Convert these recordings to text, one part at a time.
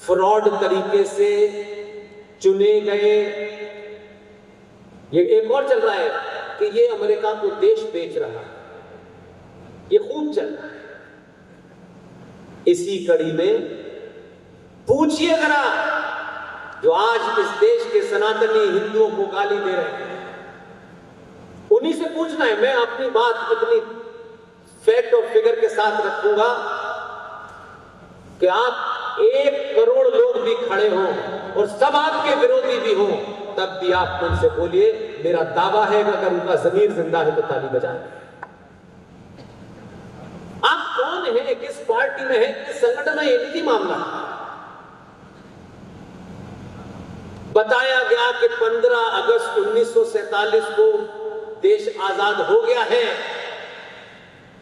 Fraud तरीके से चुने गए। ये एक और चल रहा है कि ये अमेरिका को देश बेच रहा है, ये खूब चल रहा है। इसी कड़ी में पूछिए जरा, जो आज इस देश के सनातनी हिंदुओं को गाली दे रहे हैं, उन्हीं से पूछना है। मैं अपनी बात इतनी फैक्ट और फिगर के साथ रखूंगा कि आप 1 करोड़ लोग भी खड़े हों और सब आपके विरोधी भी हों, तब भी आप उनसे बोलिए, मेरा दावा है कि अगर उनका जमीर जिंदा है तो ताली बजाएं। आप कौन है, किस पार्टी में है, किस संगठन में, ये निजी मामला है। बताया गया कि 15 अगस्त 1947 को देश आजाद हो गया है।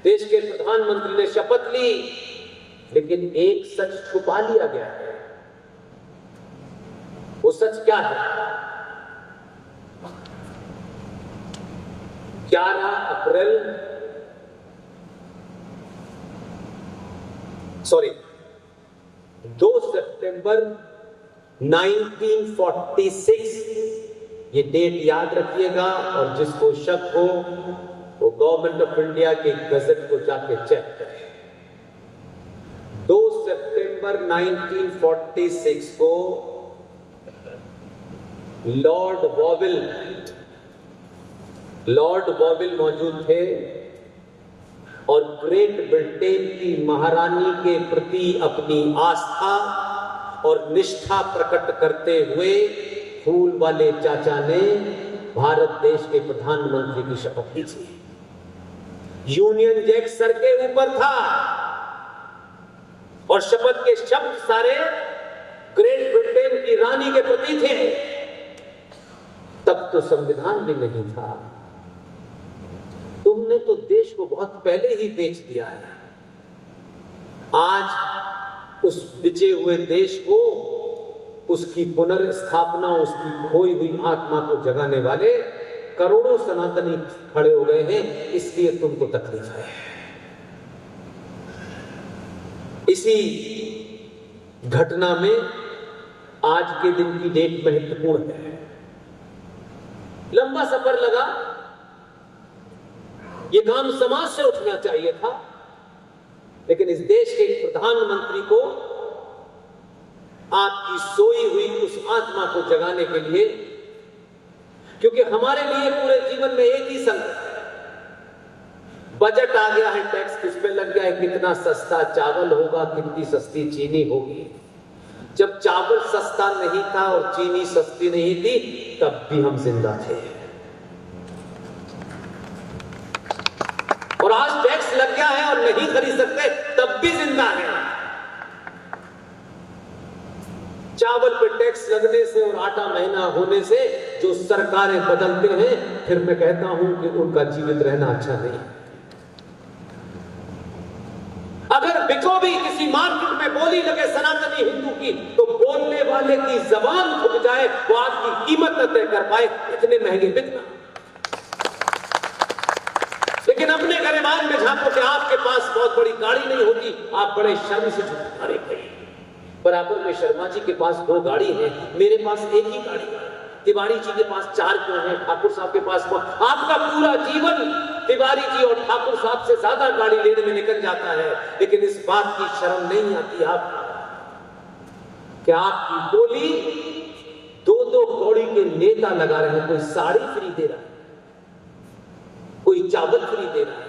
देश के प्रधानमंत्री ने शपथ ली, लेकिन एक सच छुपा लिया गया है। वो सच क्या है? 11 अप्रैल 2 सितंबर 1946, ये डेट याद रखिएगा, और जिसको शक हो वो गवर्नमेंट ऑफ इंडिया के गजट को जाके चेक करें। 2 सितंबर 1946 को लॉर्ड वॉविल मौजूद थे और ग्रेट ब्रिटेन की महारानी के प्रति अपनी आस्था और निष्ठा प्रकट करते हुए फूल वाले चाचा ने भारत देश के प्रधानमंत्री की शपथ ली थी। यूनियन जैक सर के ऊपर था और शपथ के शब्द सारे ग्रेट ब्रिटेन की रानी के प्रति थे। तब तो संविधान भी नहीं था। तुमने तो देश को बहुत पहले ही बेच दिया है। आज उस बिचे हुए देश को, उसकी पुनर्स्थापना, उसकी खोई हुई आत्मा को जगाने वाले करोड़ों सनातनी खड़े हो गए हैं, इसलिए तुमको तकलीफ है। इसी घटना में आज के दिन की डेट महत्वपूर्ण है। लंबा सफर लगा, ये काम समाज से उठना चाहिए था, लेकिन इस देश के प्रधानमंत्री को आपकी सोई हुई उस आत्मा को जगाने के लिए, क्योंकि हमारे लिए पूरे जीवन में एक ही संकट है। बजट आ गया है, टैक्स किस पे लग गया है, कितना सस्ता चावल होगा, कितनी सस्ती चीनी होगी। जब चावल सस्ता नहीं था और चीनी सस्ती नहीं थी, तब भी हम जिंदा थे। और आज टैक्स लग गया है और नहीं खरीद सकते, तब भी जिंदा है। चावल पे टैक्स लगने से और आटा महंगा होने से जो सरकारें बदलते हैं, फिर मैं कहता हूं कि उनका जीवित रहना अच्छा नहीं। अगर बिको भी किसी मार्केट में बोली लगे सनातनी हिंदू की, तो बोलने वाले की जबान थक जाए, वो आपकी कीमत न तय कर पाए, इतने महंगे बिकना। लेकिन अपने गरीबान में झांको कि आपके पास बहुत बड़ी गाड़ी नहीं होती, आप बड़े शर्म से झुकते, अरे भाई बराबर में शर्मा जी के पास 2 गाड़ी है, मेरे पास एक ही गाड़ी है। तिवारी जी के पास 4 क्यों है, ठाकुर साहब के पास आपका पूरा जीवन तिवारी जी और ठाकुर साहब से ज्यादा गाड़ी लेने में निकल जाता है। लेकिन इस बात की शर्म नहीं आती आप कि आपकी बोली 2-2 कौड़ी के नेता लगा रहे हैं। कोई साड़ी फ्री दे रहा है, कोई चावल फ्री दे रहा है,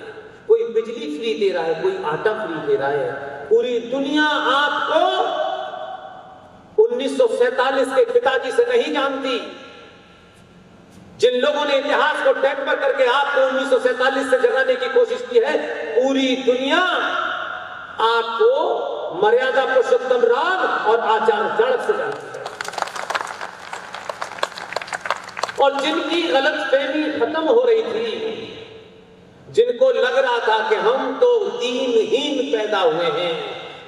कोई बिजली फ्री दे रहा है, कोई आटा फ्री दे रहा है। पूरी दुनिया आपको 1947 के पिताजी से नहीं जानती। जिन लोगों ने इतिहास को टेम्पर करके आपको 1947 से जगाने की कोशिश की है, पूरी दुनिया आपको मर्यादा पुरुषोत्तम राम और आचार्य चाणक्य से जानती है। और जिनकी गलतफहमी खत्म हो रही थी, जिनको लग रहा था कि हम तो दीनहीन पैदा हुए हैं,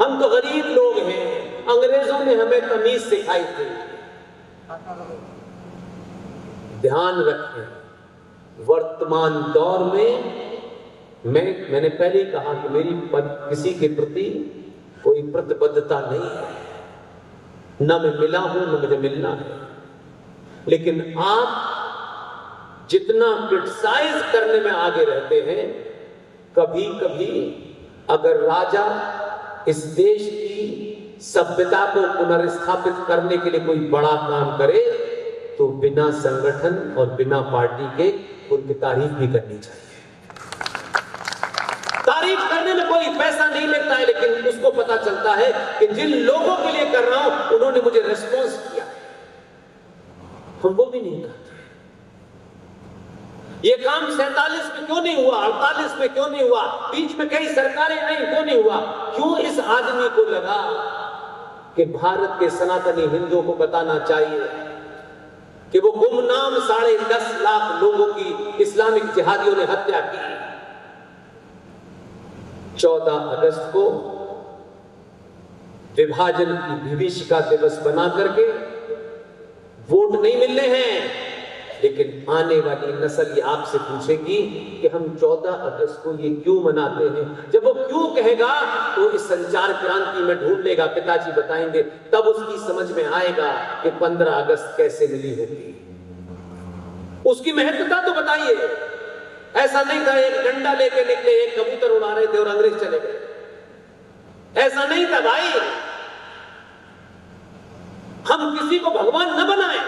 हम तो गरीब लोग हैं, अंग्रेजों ने हमें तमीज सिखाई थी। ध्यान रखें, वर्तमान दौर में मैंने पहले ही कहा कि मेरी किसी के प्रति कोई प्रतिबद्धता नहीं है। ना मैं मिला हूं ना मुझे मिलना है, लेकिन आप जितना क्रिटिसाइज करने में आगे रहते हैं, कभी कभी अगर राजा इस देश की सभ्यता को पुनर्स्थापित करने के लिए कोई बड़ा काम करे तो बिना संगठन और बिना पार्टी के उनकी तारीफ भी करनी चाहिए। तारीफ करने में कोई पैसा नहीं लगता है, लेकिन उसको पता चलता है कि जिन लोगों के लिए कर रहा हूं उन्होंने मुझे रिस्पॉन्स किया। हम वो भी नहीं करते। ये काम 47 में क्यों नहीं हुआ, 48 में क्यों नहीं हुआ, बीच में कई सरकारें आई क्यों नहीं हुआ? क्यों इस आदमी को लगा कि भारत के सनातनी हिंदुओं को बताना चाहिए कि वो गुमनाम 10.5 लाख लोगों की इस्लामिक जिहादियों ने हत्या की। 14 अगस्त को विभाजन की विभीषिका दिवस बना करके वोट नहीं मिलने हैं, लेकिन आने वाली नस्ल ये आपसे पूछेगी कि हम 14 अगस्त को ये क्यों मनाते हैं। जब वो क्यों कहेगा तो इस संचार क्रांति में ढूंढ लेगा, पिताजी बताएंगे, तब उसकी समझ में आएगा कि 15 अगस्त कैसे मिली होगी। उसकी महत्वता तो बताइए। ऐसा नहीं था एक डंडा लेके निकले, एक कबूतर उड़ा रहे थे और अंग्रेज चले गए। ऐसा नहीं था भाई। हम किसी को भगवान न बनाएं।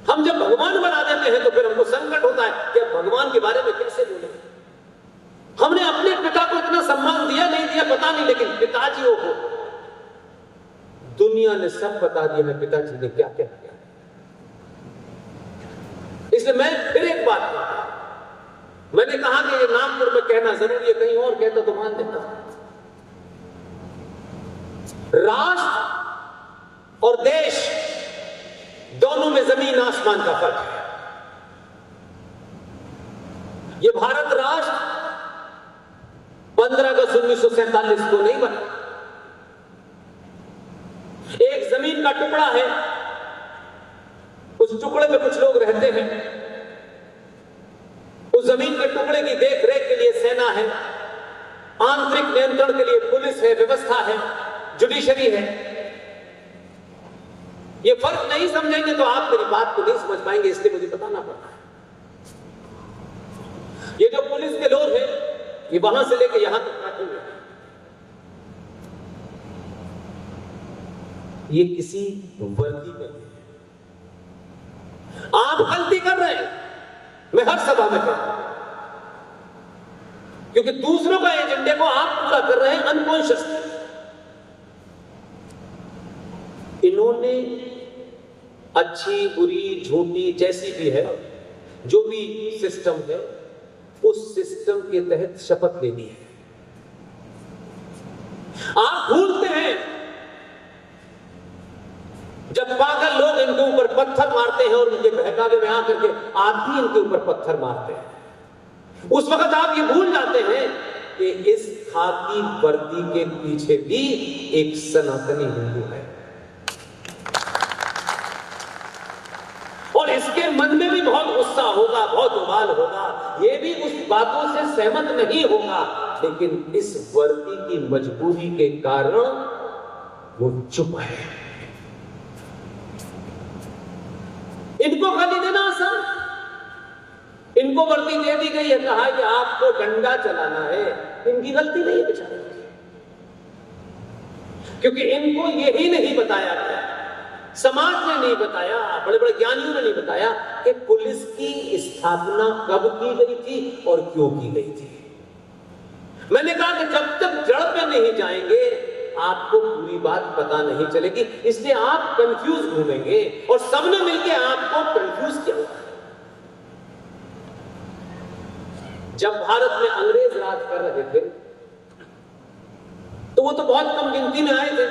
हम जब भगवान बना देते हैं तो फिर हमको संकट होता है कि अब भगवान के बारे में कैसे बोले। हमने अपने पिता को इतना सम्मान दिया नहीं दिया पता नहीं, लेकिन पिताजियों को दुनिया ने सब बता दिया है पिताजी ने क्या क्या किया। इसलिए मैं फिर एक बात कहता हूं, मैंने कहा कि ये नागपुर में कहना जरूरी है, कहीं और कहता तो मान देता। राष्ट्र और देश दोनों में जमीन आसमान का फर्क है। ये भारत राष्ट्र 15 अगस्त 1947 को नहीं बना। एक जमीन का टुकड़ा है, उस टुकड़े में कुछ लोग रहते हैं, उस जमीन के टुकड़े की देख रेख के लिए सेना है, आंतरिक नियंत्रण के लिए पुलिस है, व्यवस्था है, जुडिशरी है। ये फर्क नहीं समझेंगे तो आप मेरी बात को नहीं समझ पाएंगे, इसलिए मुझे बताना पड़ता है। ये जो पुलिस के लोग हैं ये वहां से लेकर यहां तक बैठे हुए हैं, ये किसी वर्दी में है। आप गलती कर रहे हैं, मैं हर सभा में कहता हूं, क्योंकि दूसरों का एजेंडे को आप पूरा कर रहे हैं अनकॉन्शियसली। इन्होंने अच्छी बुरी झूठी जैसी भी है, जो भी सिस्टम है, उस सिस्टम के तहत शपथ लेनी है। आप भूलते हैं जब पागल लोग इनके ऊपर पत्थर मारते हैं और उनके बहकावे में आकर के आप भी इनके ऊपर पत्थर मारते हैं, उस वक्त आप ये भूल जाते हैं कि इस खाकी वर्दी के पीछे भी एक सनातनी हिंदू है और इसके मन में भी बहुत गुस्सा होगा, बहुत उबाल होगा, ये भी उस बातों से सहमत नहीं होगा, लेकिन इस वर्दी की मजबूरी के कारण वो चुप है। इनको गाली देना आसान, इनको वर्दी दे दी गई है, कहा कि आपको डंडा चलाना है, इनकी गलती नहीं है बेचारे, क्योंकि इनको यही नहीं बताया गया, समाज ने नहीं बताया, बड़े बड़े ज्ञानियों ने नहीं बताया कि पुलिस की स्थापना कब की गई थी और क्यों की गई थी। मैंने कहा कि जब तक जड़ पे नहीं जाएंगे आपको पूरी बात पता नहीं चलेगी, इसलिए आप कंफ्यूज घूमेंगे और सबने मिलकर आपको कंफ्यूज किया। जब भारत में अंग्रेज राज कर रहे थे तो वो तो बहुत कम गिनती में आए थे,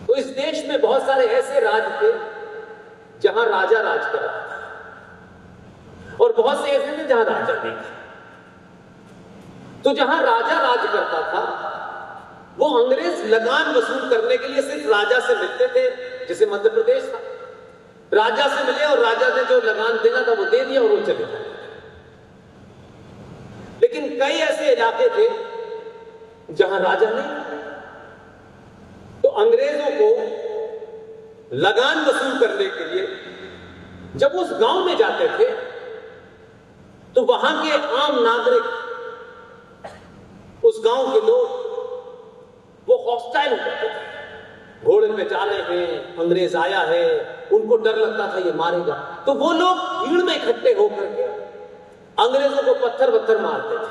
तो इस देश में बहुत सारे ऐसे राज थे जहां राजा राज कर रहा था और बहुत से ऐसे थे जहां राजा नहीं था। तो जहां राजा राज करता था वो अंग्रेज लगान वसूल करने के लिए सिर्फ राजा से मिलते थे। जैसे मध्य प्रदेश था, राजा से मिले और राजा ने जो लगान देना था वो दे दिया और वो चले गए। लेकिन कई ऐसे इलाके थे जहां राजा नहीं, अंग्रेजों को लगान वसूल करने के लिए जब उस गांव में जाते थे तो वहां के आम नागरिक, उस गांव के लोग, वो हॉस्टाइल हो जाते थे। घोड़े पे जा रहे हैं, अंग्रेज आया है, उनको डर लगता था ये मारेगा, तो वो लोग भीड़ में इकट्ठे होकर के अंग्रेजों को पत्थर मारते थे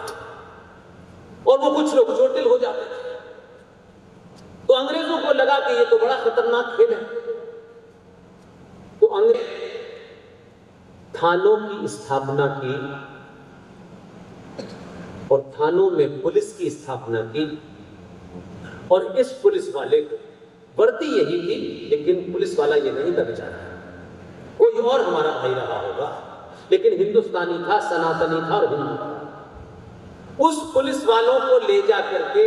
और वो कुछ लोग चोटिल हो जाते थे। तो अंग्रेजों को लगा कि ये तो बड़ा खतरनाक खेल है, तो अंग्रेज थानों की स्थापना की और थानों में पुलिस की स्थापना की। और इस पुलिस वाले को वर्दी यही थी, लेकिन पुलिस वाला ये नहीं था बेचारा, कोई और हमारा भाई रहा होगा, लेकिन हिंदुस्तानी था, सनातनी था और हिंदू था। उस पुलिस वालों को ले जा करके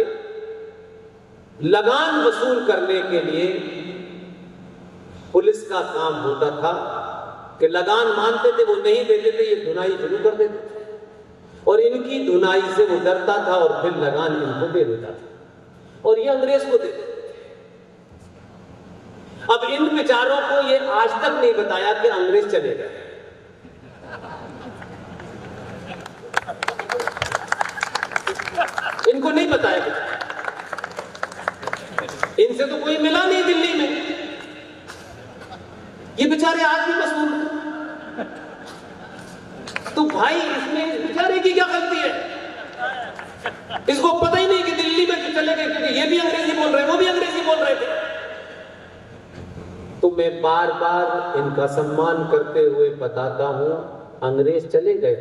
लगान वसूल करने के लिए पुलिस का काम होता था कि लगान मानते थे, वो नहीं देते थे, ये धुनाई शुरू कर देते थे और इनकी धुनाई से वो डरता था और फिर लगान इनको दे देता था और ये अंग्रेज को दे देते थे। अब इन बेचारों को ये आज तक नहीं बताया कि अंग्रेज चले गए। इनको नहीं बताया, इनसे तो कोई मिला नहीं दिल्ली में, ये बेचारे आज भी मशहूर हैं। तो भाई इसमें इस बेचारे की क्या गलती है? इसको पता ही नहीं कि दिल्ली में चले गए, क्योंकि ये भी अंग्रेजी बोल रहे, वो भी अंग्रेजी बोल रहे थे। तो मैं बार बार इनका सम्मान करते हुए बताता हूं, अंग्रेज चले गए,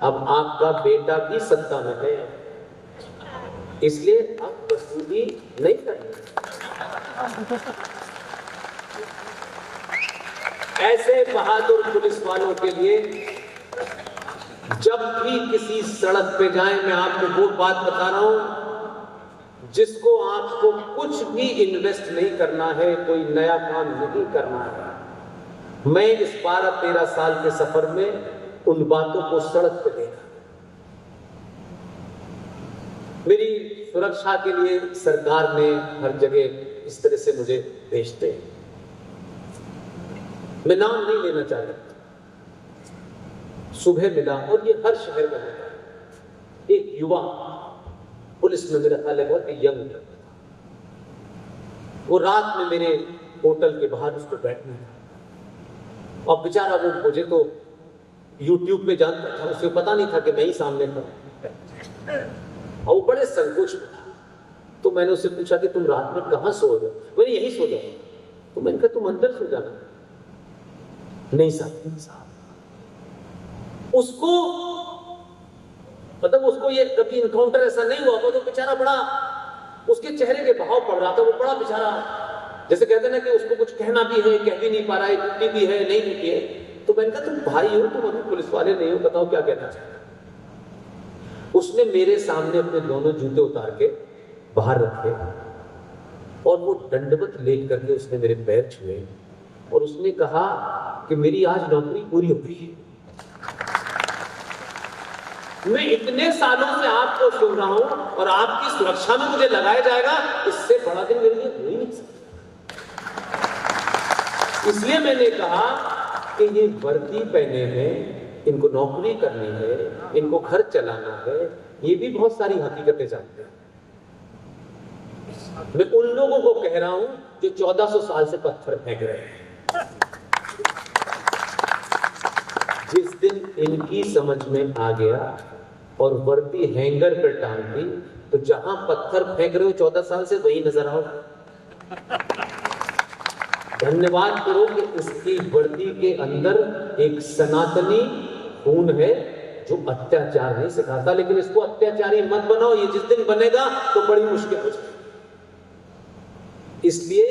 अब आपका बेटा भी सत्ता में है, इसलिए अब वसूली नहीं करनी। ऐसे बहादुर पुलिस वालों के लिए जब भी किसी सड़क पे जाएं, मैं आपको वो बात बता रहा हूं जिसको आपको कुछ भी इन्वेस्ट नहीं करना है, कोई नया काम नहीं करना है। मैं इस 12-13 साल के सफर में उन बातों को सड़क पे देखा। मेरी सुरक्षा के लिए सरकार ने हर जगह इस तरह से मुझे भेजते हैं, मैं नाम नहीं लेना चाह रहा। सुबह मिला और ये हर शहर में होता है, एक युवा पुलिस में, मेरा ख्याल है बहुत यंग था, वो रात में मेरे होटल के बाहर उसको बैठना था और बेचारा वो मुझे तो YouTube पे जानता था, उसे पता नहीं था कि मैं ही सामने था और वो बड़े संकोच में था। तो मैंने उससे पूछा कि तुम रात में कहां सो रहे हो? मैंने यही सो जाऊंगा। तो मैंने कहा तुम अंदर सो जाना। नहीं साहब, उसको मतलब उसको ये कभी इनकाउंटर ऐसा नहीं हुआ, तो बेचारा बड़ा, उसके चेहरे के भाव पड़ रहा था, वो बड़ा बेचारा, जैसे कहते ना कि उसको कुछ कहना भी है, कह भी नहीं पा रहा है, टूटी भी है, नहीं टूटी है। तो मैंने कहा तुम भाई हो, तुम अभी पुलिस वाले नहीं हो, बताओ क्या कहना चाहते। उसने मेरे सामने अपने दोनों जूते उतार के बाहर रखे और वो दंडवत लेट करके उसने मेरे पैर छुए और उसने कहा कि मेरी आज नौकरी पूरी हो गई है। मैं इतने सालों से आपको सुन रहा हूं और आपकी सुरक्षा में मुझे लगाया जाएगा, इससे बड़ा दिन मेरे लिए हो ही नहीं सकता। इसलिए मैंने कहा कि ये वर्दी पहने हैं, इनको नौकरी करनी है, इनको घर चलाना है, ये भी बहुत सारी हकीकतें जानते हैं। मैं उन लोगों को कह रहा हूं जो 1400 साल से पत्थर फेंक रहे हैं। जिस दिन इनकी समझ में आ गया और वर्दी हैंगर पर टांग दी, तो जहां पत्थर फेंक रहे हो 14 साल से, वही नजर आओ। धन्यवाद करो कि इसकी वर्दी के अंदर एक सनातनी खून है जो अत्याचार नहीं सिखाता, लेकिन इसको अत्याचारी मत बनाओ। ये जिस दिन बनेगा तो बड़ी मुश्किल हो जाएगी। इसलिए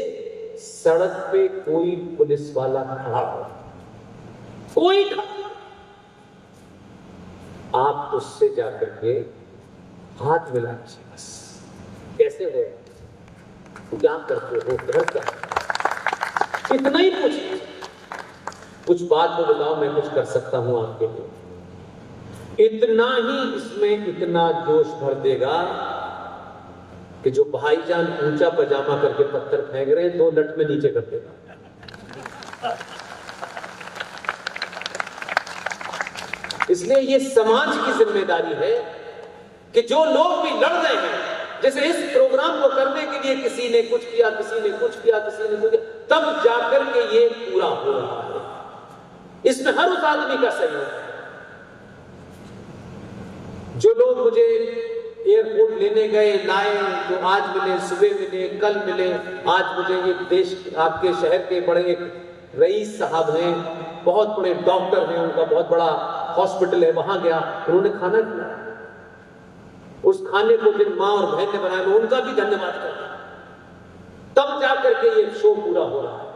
सड़क पे कोई पुलिस वाला खड़ा हो, कोई आप उससे जाकर के हाथ मिला लीजिए, बस कैसे हो, क्या करते हो, घर क्या, इतना ही पूछिए। कुछ बात तो बताओ, मैं कुछ कर सकता हूं आपके लिए। इतना ही इसमें इतना जोश भर देगा कि जो भाईजान ऊंचा पजामा करके पत्थर फेंक रहे हैं 2 लट में नीचे कर देगा। इसलिए ये समाज की जिम्मेदारी है कि जो लोग भी लड़ रहे हैं, जैसे इस प्रोग्राम को करने के लिए किसी ने कुछ किया, किसी ने कुछ किया, किसी ने कुछ किया, तब जाकर के ये पूरा हो रहा है। इसमें हर उस आदमी का सहयोग है। जो लोग मुझे एयरपोर्ट लेने गए, लाए, जो आज मिले, सुबह मिले, कल मिले, आज मुझे ये देश आपके शहर के बड़े एक रईस साहब हैं, बहुत बड़े डॉक्टर हैं, उनका बहुत बड़ा हॉस्पिटल है, वहां गया, उन्होंने खाना खिलाया। उस खाने को जिन माँ और बहन ने बनाया, मैं उनका भी धन्यवाद करता हूं। तब जाकर के ये शो पूरा हो रहा है।